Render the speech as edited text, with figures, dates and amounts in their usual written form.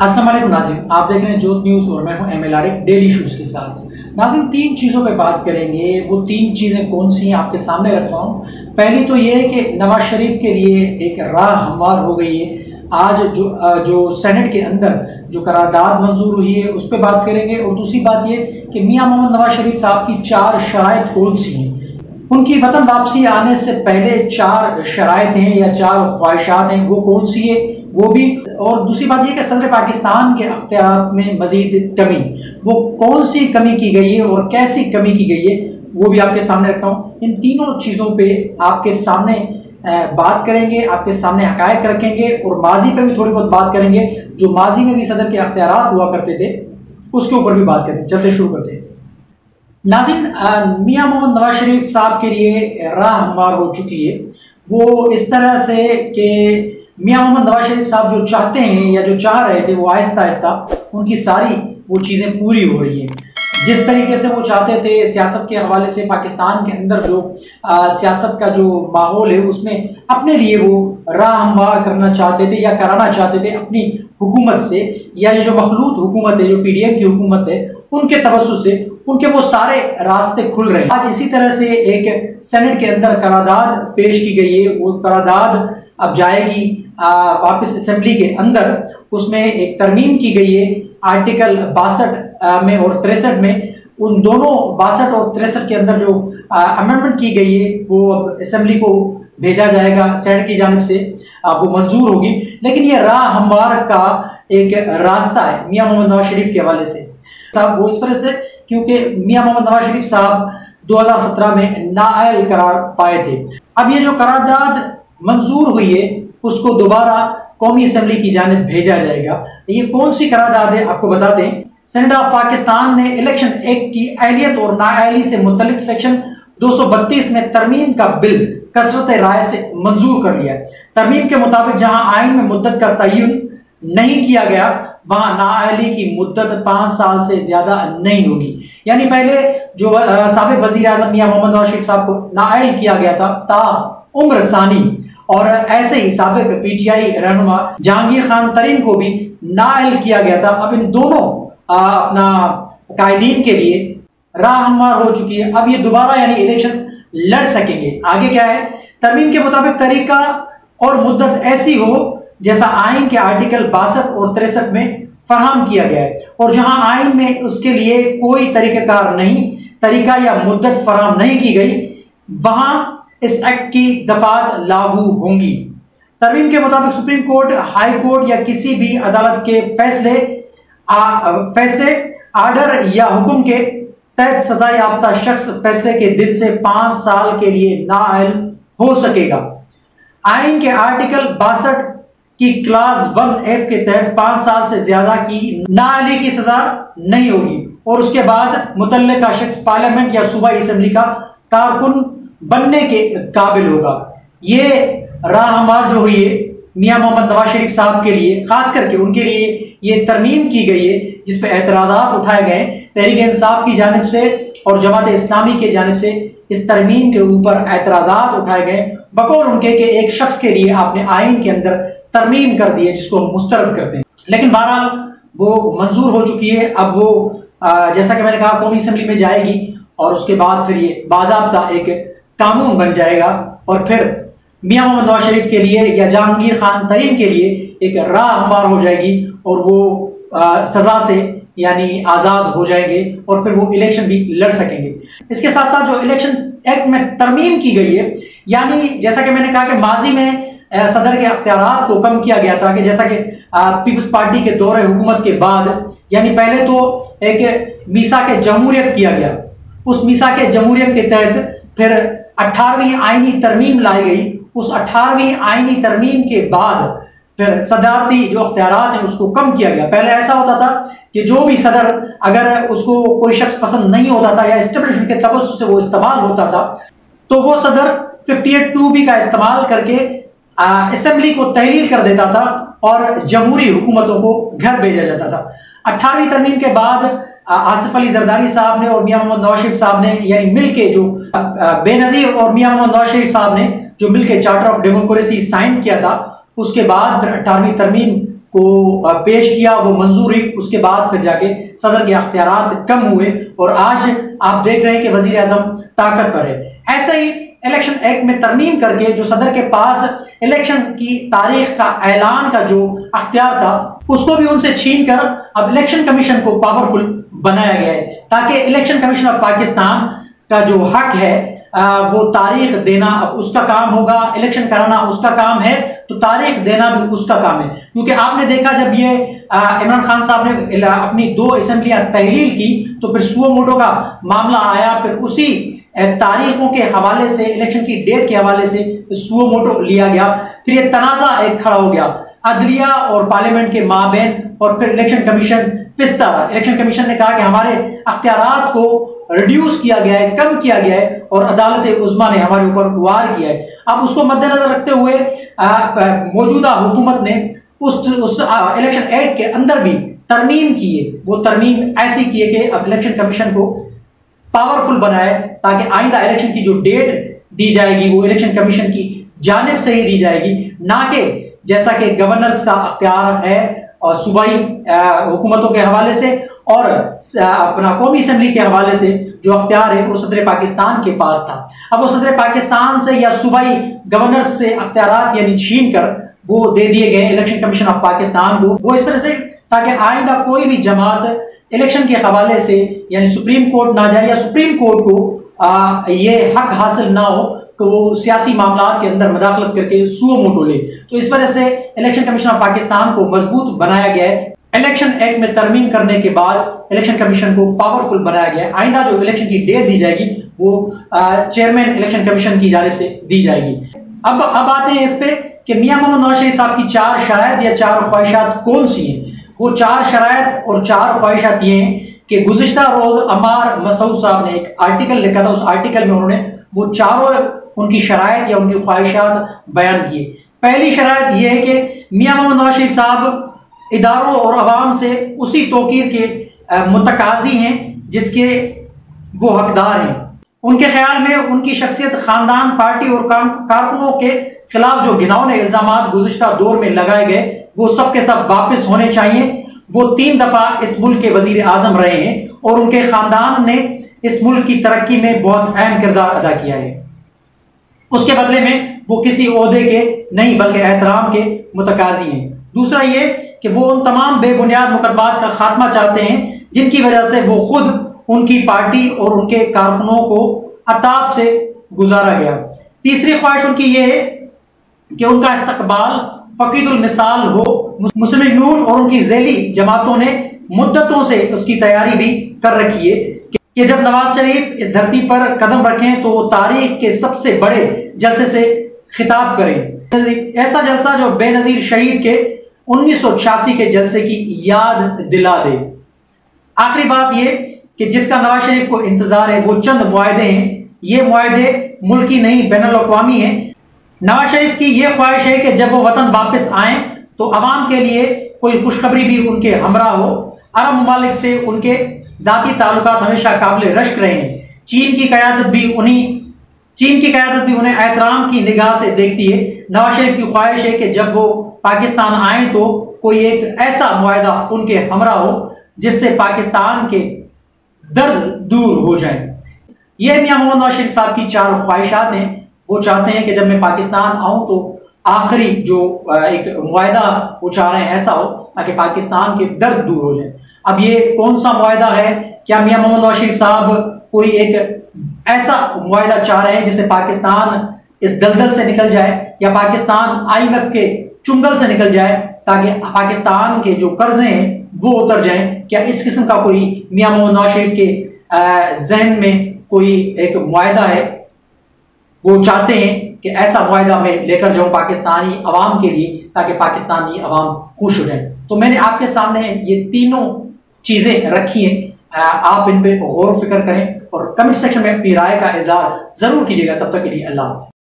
अस्सलाम वालेकुम नाज़रीन, आप देख रहे हैं जोत न्यूज़ और मैं हूं एमएल आरिफ डेली इश्यूज के साथ। नाज़रीन, तीन चीज़ों पे बात करेंगे। वो तीन चीज़ें कौन सी हैं आपके सामने रख रहा हूं। पहली तो ये है कि नवाज शरीफ के लिए एक राह हमवार हो गई है। आज जो सेनेट के अंदर जो करारदाद मंजूर हुई है उस पर बात करेंगे। और दूसरी बात ये कि मियां मोहम्मद नवाज शरीफ साहब की 4 शराइत कौन सी हैं। उनकी वतन वापसी आने से पहले 4 शराइत हैं या 4 ख्वाहिशात हैं, वो कौन सी है वो भी। और दूसरी बात यह कि सदर पाकिस्तान के अख्तियार में मजीद कमी, वो कौन सी कमी की गई है और कैसी कमी की गई है, वो भी आपके सामने रखता हूँ। इन तीनों चीज़ों पे आपके सामने बात करेंगे, आपके सामने हकायक रखेंगे और माजी पे भी थोड़ी बहुत बात करेंगे। जो माजी में भी सदर के अख्तियार हुआ करते थे उसके ऊपर भी बात करेंगे। चलते शुरू करते हैं। नाज़रीन, मियां मोहम्मद नवाज शरीफ साहब के लिए राह हमवार हो चुकी है। वो इस तरह से कि मियां मोहम्मद नवाज शरीफ साहब जो चाहते हैं या जो चाह रहे थे वो आहिस्ता आहिस्ता उनकी सारी वो चीज़ें पूरी हो रही हैं। जिस तरीके से वो चाहते थे सियासत के हवाले से, पाकिस्तान के अंदर जो सियासत का जो माहौल है उसमें अपने लिए वो राह हमवार करना चाहते थे या कराना चाहते थे अपनी हुकूमत से, या ये जो मखलूत हुकूमत है, जो पीडीएम की हुकूमत है, उनके तवज्जुह से उनके वो सारे रास्ते खुल रहे हैं। आज इसी तरह से एक सेनेट के अंदर करारदाद पेश की गई है। वो करारदाद अब जाएगी वापस असेंबली के अंदर। उसमें एक तरमीम की गई है आर्टिकल 62 में और 63 में। उन दोनों 62 और 63 के अंदर जो अमेंडमेंट की गई है वो अब असेंबली को भेजा जाएगा सेनेट की जानिब से, वो मंजूर होगी। लेकिन ये राह हमवार का एक रास्ता है मियां मोहम्मद नवाज शरीफ के हवाले से साहब। वो इस तरह से क्योंकि मियां मोहम्मद नवाज शरीफ साहब 2017 में नाअहल करार पाए थे। अब ये जो करारदाद मंजूर हुई है उसको दोबारा कौमी असेंबली की जानिब भेजा जाएगा। ये कौन सी करारदाद है आपको बता दें। सेनेट ऑफ पाकिस्तान ने इलेक्शन एक्ट की अहलियत और नाअहली से मुतल्लिक सेक्शन 232 में तरमीम का बिल कसरत राय से मंजूर कर लिया। तरमीम के मुताबिक जहां आइन में मुद्दत का तयन नहीं किया गया वहां नाअहली की मुद्दत 5 साल से ज्यादा नहीं होगी। यानी पहले जो साबिक वजीर आजम मियां मोहम्मद नवाज शरीफ साहब को नाअहल किया गया था ता उम्र सानी, और ऐसे ही साबिक पीटीआई रहनुमा जहांगीर खान तरीन को भी नाअहल किया गया था। अब इन दोनों अपना कायदीन के लिए राह हमवार हो चुकी है। अब ये दोबारा यानी इलेक्शन लड़ सकेंगे। आगे क्या है, तरमीम के मुताबिक तरीका और मुद्दत ऐसी हो जैसा आइन के आर्टिकल 62 और 63 में फराहम किया गया है, और जहां आइन में उसके लिए कोई तरीकाकार नहीं, तरीका या मुद्दत फराहम नहीं की गई, वहां इस एक्ट की दफात लागू होंगी। तरमीम के मुताबिक सुप्रीम कोर्ट, हाई कोर्ट या किसी भी अदालत के फैसले आर्डर या हुक्म के तहत सजा याफ्ता शख्स फैसले के दिन से 5 साल के लिए नाअहल हो सकेगा। आइन के आर्टिकल 62 की क्लास 1F के तहत 5 साल से ज्यादा की नाअहली की सजा नहीं होगी, और उसके बाद मुतल्लिका शख्स पार्लियामेंट या सूबाई असेंबली का कारकुन बनने के काबिल होगा। ये राह हमवार जो हुई है मियां मोहम्मद नवाज शरीफ साहब के लिए, खास करके उनके लिए ये तरमीम की गई है जिसपे एतराज़ात उठाए गए तहरीक इंसाफ की जानिब से और जमात इस्लामी की जानिब से। इस तरमीम के ऊपर एतराज़ात उठाए गए बकौल उनके कि एक शख्स के लिए आपने आइन के अंदर तरमीम कर दी है जिसको हम मुस्तरद करते हैं। लेकिन बहरहाल वो मंजूर हो चुकी है। अब वो जैसा कि मैंने कहा कौमी असेंबली में जाएगी और उसके बाद फिर ये बाज़ाब्ता एक कानून बन जाएगा, और फिर मियां मोहम्मद नवाज शरीफ के लिए या जहांगीर खान तरीन के लिए एक राह हमवार हो जाएगी, और वो सजा से यानी आज़ाद हो जाएंगे और फिर वो इलेक्शन भी लड़ सकेंगे। इसके साथ साथ जो इलेक्शन एक्ट में तरमीम की गई है, यानी जैसा कि मैंने कहा कि माजी में सदर के अख्तियारात को कम किया गया था कि जैसा कि पीपल्स पार्टी के दौरे हुकूमत के बाद, यानी पहले तो एक मीसाक जमहूरियत किया गया, उस मीसाक जमहूरियत के तहत फिर 18वीं आईनी तरमीम लाई गई। उस 18वीं आईनी तरमीम के बाद फिर सदारती जो अख्तियारात हैं उसको कम किया गया। पहले ऐसा होता था कि जो भी सदर, अगर उसको कोई शख्स पसंद नहीं होता था या एस्टेब्लिशमेंट के तवज्जुह से वो इस्तेमाल होता था, तो वो सदर 58(2)B का इस्तेमाल करके असेंबली को तहलील कर देता था और जमहूरी हुकूमतों को घर भेजा जाता था। 18वीं तरमीम के बाद आसिफ अली जरदारी साहब ने और मियां मोहम्मद नवाज शरीफ साहब ने यानी मिलके जो बेनजीर और मियां मोहम्मद नवाज शरीफ साहब ने जो मिलके चार्टर ऑफ डेमोक्रेसी साइन किया था, उसके बाद फिर 18वीं तरमीम को पेश किया, वो मंजूर हुई, उसके बाद फिर जाके सदर के अख्तियारात कम हुए और आज आप देख रहे हैं कि वजीर आजम ताकत पर है। ऐसे ही इलेक्शन एक्ट में तरमीम करके जो सदर के पास इलेक्शन की तारीख का ऐलान का जो अख्तियार था उसको भी उनसे छीन कर अब इलेक्शन कमीशन को पावरफुल बनाया गया है, ताकि इलेक्शन कमीशन ऑफ पाकिस्तान का जो हक है वो तारीख देना अब उसका काम होगा, इलेक्शन कराना उसका काम है, तो तारीख देना भी उसका काम है। क्योंकि आपने देखा जब ये इमरान खान साहब ने अपनी 2 असेंबलियां तहलील की तो फिर सुओ मोटो का मामला आया, फिर उसी तारीखों के हवाले से, इलेक्शन की डेट के हवाले से सुओ मोटो लिया गया, फिर ये तनाजा एक खड़ा हो गया अदलिया और पार्लियामेंट के माबैन, और फिर इलेक्शन कमीशन पिसता रहा। इलेक्शन कमीशन ने कहा कि हमारे अख्तियारात को रिड्यूस किया गया है, कम किया गया है, और अदालत उज़्मा ने हमारे ऊपर वार किया है। अब उसको मद्देनजर रखते हुए मौजूदा हुकूमत ने उस इलेक्शन एक्ट के अंदर भी तरमीम की है। वो तरमीम ऐसी की है कि अब इलेक्शन कमीशन को पावरफुल बनाए, ताकि आइंदा इलेक्शन की जो डेट दी जाएगी वो इलेक्शन कमीशन की जानिब से ही दी जाएगी, ना कि जैसा कि गवर्नर्स का अख्तियार है और सूबाई हुकूमतों के हवाले से और अपना कौमी असेंबली के हवाले से जो अख्तियार है वो सदर पाकिस्तान के पास था। अब वो सदर पाकिस्तान से या सूबाई गवर्नर्स से अख्तियारात यानी छीन कर वो दे दिए गए इलेक्शन कमीशन ऑफ पाकिस्तान को, वो इस तरह से ताकि आइंदा कोई भी जमात इलेक्शन के हवाले से यानी सुप्रीम कोर्ट ना जाए या सुप्रीम कोर्ट को ये हक हासिल ना हो कि वो सियासी मामला के अंदर मदाखलत करके सुओ मोटो ले। तो इस वजह से इलेक्शन कमीशन ऑफ पाकिस्तान को मजबूत बनाया गया है। इलेक्शन एक्ट में तरमीम करने के बाद इलेक्शन कमीशन को पावरफुल बनाया गया है। आइंदा जो इलेक्शन की डेट दी जाएगी वो चेयरमैन इलेक्शन कमीशन की जानिब से दी जाएगी। अब आते हैं इस पे कि मियां मोहम्मद नवाज शरीफ साहब की 4 शराइत या 4 ख्वाहिशात कौन सी हैं। वो 4 शराइत और 4 ख्वाहिशात ये हैं कि गुज़िश्ता रोज अमार मसूद साहब ने एक आर्टिकल लिखा था, उस आर्टिकल में उन्होंने वो चारों उनकी शराइत या उनकी ख्वाहिशात बयान किए। पहली शराइत यह है कि मियां मोहम्मद नवाज शरीफ साहब इदारों और अवाम से उसी तौकीर के मुतकाजी हैं जिसके वो हकदार हैं। उनके ख्याल में उनकी शख्सियत, खानदान, पार्टी और कारकुनों के खिलाफ जो घिनौने इल्जामात गुज़िश्ता दौर में लगाए गए वो सब के सब वापस होने चाहिए। वो 3 दफा इस मुल्क के वजीर आजम रहे हैं और उनके खानदान ने इस मुल्क की तरक्की में बहुत अहम किरदार अदा किया है। उसके बदले में वो किसी ओहदे के नहीं बल्कि एहतराम के मुतकाजी हैं। दूसरा ये कि वो उन तमाम बेबुनियाद मुकदमात का खात्मा चाहते हैं जिनकी वजह से वो खुद, उनकी पार्टी और उनके कारकुनों को अताब से गुजारा गया। तीसरी ख्वाहिश उनकी ये है कि उनका इस्तकबाल फकीदुल मिसाल हो। मुस्लिम लीग नून और उनकी ज़ैली जमातों ने मुद्दतों से उसकी तैयारी भी कर रखी है कि जब नवाज शरीफ इस धरती पर कदम रखें तो वो तारीख के सबसे बड़े जलसे से खिताब करें। ऐसा जलसा जो बेनजीर शहीद के 1986 के जलसे की याद दिला दे। आखिरी बात ये कि जिसका नवाज शरीफ को इंतजार है वो चंद मुआहदे हैं। ये मुआहदे मुल्की नहीं बैनुल अक़वामी हैं। नवाज शरीफ की यह ख्वाहिश है कि जब वो वतन वापस आए तो अवाम के लिए कोई खुशखबरी भी उनके हमरा हो। अरब ममालिक से उनके जाती ताल्लुकात हमेशा काबिल रश्क रहे हैं। चीन की क़यादत भी उन्हें एहतराम की निगाह से देखती है। नवाज शरीफ की ख्वाहिश है कि जब वो पाकिस्तान आए तो कोई एक ऐसा मुआहदा उनके हमरा हो जिससे पाकिस्तान के दर्द दूर हो जाए। यह मियां मोहम्मद नवाज शरीफ साहब की 4 ख्वाहिशात हैं। वो चाहते हैं कि जब मैं पाकिस्तान आऊं तो आखिरी जो एक मुआहदा वो चाह रहे हैं ऐसा हो ताकि पाकिस्तान के दर्द दूर हो जाए। अब ये कौन सा मुआहदा है? क्या मियां मोहम्मद नवाज शरीफ साहब कोई एक ऐसा मुआहदा चाह रहे हैं जिससे पाकिस्तान इस दलदल से निकल जाए या पाकिस्तान IMF के चुंगल से निकल जाए ताकि पाकिस्तान के जो कर्जे हैं वो उतर जाएं? क्या इस किस्म का कोई मियां मोहम्मद नवाज शरीफ के जहन में कोई एक मुआहदा है? वो चाहते हैं कि ऐसा मुआहदा मैं लेकर जाऊं पाकिस्तानी अवाम के लिए ताकि पाकिस्तानी अवाम खुश हो जाए। तो मैंने आपके सामने ये तीनों चीजें रखी हैं। आप इन पे गौर फिक्र करें और कमेंट सेक्शन में अपनी राय का इज़हार जरूर कीजिएगा। तब तक के लिए अल्लाह हाफ़िज़।